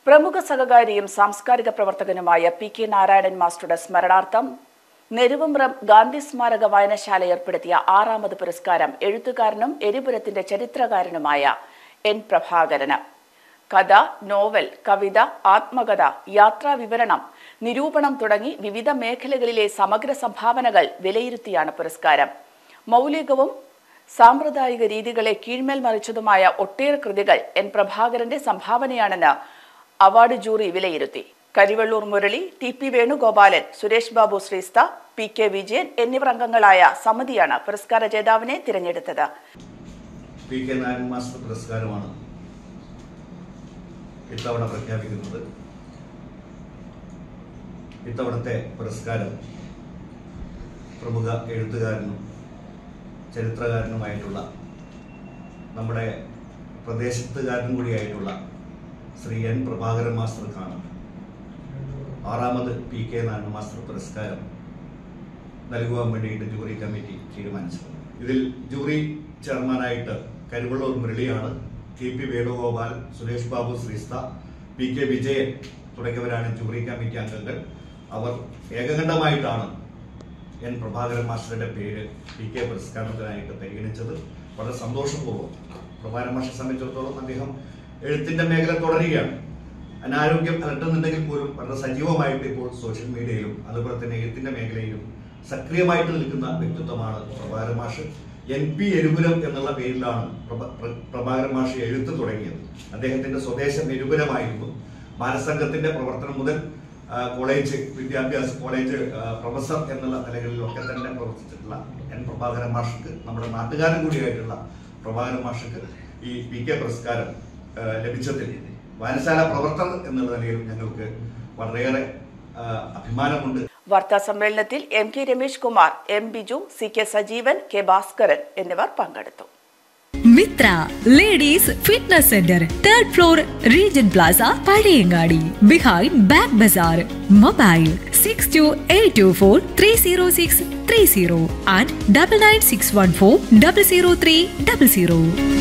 പ്രമുഖ സഹകാരിയും സാംസ്കാരിക പ്രവർത്തകനുമായ പി.കെ. നാരായണൻ മാസ്റ്ററുടെ സ്മരണാർത്ഥം നെരുവമ്പ്രം ഗാന്ധി സ്മാരക വായനശാല ഏർപ്പെടുത്തിയ 6ാമത് പുരസ്കാരം എഴുത്തുകാരനും എരിപുരത്തിന്റെ ചരിത്രകാരനുമായ എൻ. പ്രഭാകരന്. കഥ, നോവൽ, കവിത, ആത്മകഥ, യാത്രാ വിവരണം, നിരൂപണം തുടങ്ങി വിവിധ മേഖലകളിലെ സമഗ്ര സംഭാവനകൾ വിലയിരുത്തിയാണ് പുരസ്കാരം. മൗലികവും സാമ്പ്രദായിക രീതികളെ കീഴ്മേൽ മറിച്ചതുമായ ഒട്ടേറെ കൃതികൾ എൻ. പ്രഭാകരന്റെ സംഭാവനയാണെന്ന് അവാർഡ് ജൂറി വിലയിരുത്തി. കരിവള്ളൂർ മുരളി, ടി.പി. വേണുഗോപാലൻ, സുരേഷ് ബാബു ശ്രീസ്ത, പി.കെ. വിജയൻ എന്നിവർ അംഗങ്ങളായ സമിതിയാണ് പുരസ്കാര ജേതാവിനെ തിരഞ്ഞെടുത്തത്. പി.കെ. നാരായണൻ മാസ്റ്റർ പുരസ്കാരമാണ് ഇത്തവണ പ്രഖ്യാപിക്കുന്നത്. ഇത്തവണത്തെ പുരസ്കാരം പ്രമുഖ എഴുത്തുകാരനും ചരിത്രകാരനുമായിട്ടുള്ള നമ്മുടെ പ്രദേശത്തുകാരനും കൂടിയായിട്ടുള്ള ശ്രീ എൻ. പ്രഭാകരൻ മാസ്റ്റർക്കാണ് 6ാമത് പി.കെ. നാരായണൻ മാസ്റ്റർ പുരസ്കാരം നൽകുവാൻ വേണ്ടിയിട്ട് ജൂറി കമ്മിറ്റി തീരുമാനിച്ചത്. ഇതിൽ ജൂറി ചെയർമാനായിട്ട് കരിവള്ളൂർ മുരളിയാണ്, ടി.പി. വേണുഗോപാൽ, സുരേഷ് ബാബു ശ്രീസ്ത, പി.കെ. വിജയൻ തുടങ്ങിയവരാണ് ജൂറി കമ്മിറ്റി അംഗങ്ങൾ. അവർ ഏകകണ്ഠമായിട്ടാണ് എൻ. പ്രഭാകരൻ മാസ്റ്ററുടെ പേര് പി.കെ. പുരസ്കാരത്തിനായിട്ട് പരിഗണിച്ചത്. വളരെ സന്തോഷപൂർവ്വം. പ്രഭാകരൻ മാസ്റ്ററെ സംബന്ധിച്ചിടത്തോളം അദ്ദേഹം എഴുത്തിന്റെ മേഖല തുടരുകയാണ്. അനാരോഗ്യം അലട്ടുന്നുണ്ടെങ്കിൽ പോലും വളരെ സജീവമായിട്ട് ഇപ്പോൾ സോഷ്യൽ മീഡിയയിലും അതുപോലെ തന്നെ എഴുത്തിന്റെ മേഖലയിലും സക്രിയമായിട്ട് നിൽക്കുന്ന വ്യക്തിത്വമാണ് പ്രഭാകരൻ മാഷ്. NP എരുപുരം എന്നുള്ള പേരിലാണ് പ്രഭാകരൻ മാഷ് എഴുത്ത് തുടങ്ങിയത്. അദ്ദേഹത്തിന്റെ സ്വദേശം എരുപുരമായിരുന്നു. ബാലസംഘത്തിന്റെ പ്രവർത്തനം മുതൽ കോളേജ് വിദ്യാഭ്യാസ കോളേജ് പ്രൊഫസർ എന്നുള്ള നിലകളിലൊക്കെ തന്നെ പ്രവർത്തിച്ചിട്ടുള്ള എൻ. പ്രഭാകരൻ മാഷക്ക്, നമ്മുടെ നാട്ടുകാരൻ കൂടിയായിട്ടുള്ള പ്രഭാകരൻ മാഷക്ക് ഈ പി.കെ. പുരസ്കാരം ലഭിച്ചതിൽ വായനശാല പ്രവർത്തകർ എന്നുള്ള നിലയിലും ഞങ്ങൾക്ക് വളരെയേറെ അഭിമാനമുണ്ട്. വാർത്താ സമ്മേളനത്തിൽ M.K. Ramesh Kumar, M. Biju, C.K. Sajeevan, K. Bhaskaran എന്നിവർ പങ്കെടുത്തു. Mitra ladies fitness centre, 3rd floor, Regent Plaza, Pazhayangadi, behind bag bazaar. Mobile 6282430630 and 9961400300.